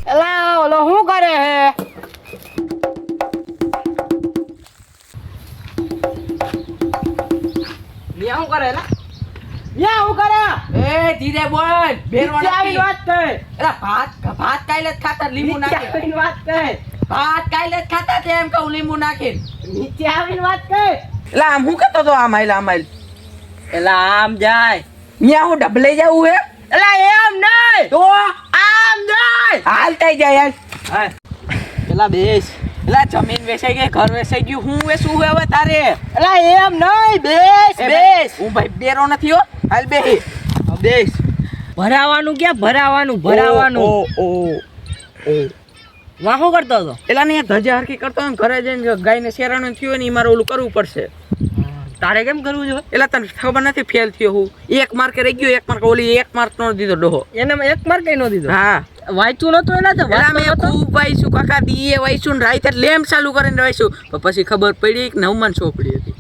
એલા ઓલો શું કરે હે? ન્યા શું કરે એલા? યા શું કરે? એ ધીરે બોલ. નીચે આવીને વાત કર. એલા ભાત કાલે જ ખાતા લીંબુ નીચે નાખી. આવીને વાત કર. ભાત કાલે જ ખાતા તેમ કહું લીંબુ નાખીને. નીચે આવીને વાત કર. એલા આમ હું કહેતો તો આમ આમ એલા આમ જાય. ન્યા હું ડબલે જાવું હે? એલા એમ નહીં. તો આમ જાય. હાલતાઈ જાય યાર. હા. પેલા બેસ. એલા જમીન વેચાઈ ગઈ, ઘર વેચાઈ ગયું, હું વેચું હવે તારે? એલા એમ નહીં. બેસ એ બેસ. હું ભાઈ બેરો નથી હો. હાલ બેહી. બેસ. ભરાવાનું ક્યાં ભરાવાનું ભરાવાનું. વાહો કરતો હતો. એલા ને ધજા હરકી કરતો હોય ને ઘરે જઈને ગાયને શેરાણું થયું હોય ને ઈ મારે ઓલું કરવું પડશે. તારે કેમ કરવું છે? એલા તને ખબર નથી ફેલ થયો હું? એક માર્કે રહી ગયો, એક માર્ક ઓલી એક માર્ક નો દીધો ડોહો. એને એક માર કઈ નો દીધો. હા વાંચતું નતું એના તો એલા મેં ખૂબ વાંચ્યું કાકા, દીએ વાંચ્યું ને રાતે લેમ્પ ચાલુ કરીને વાંચ્યું, પણ પછી ખબર પડી કે 9 ચોપડી હતી.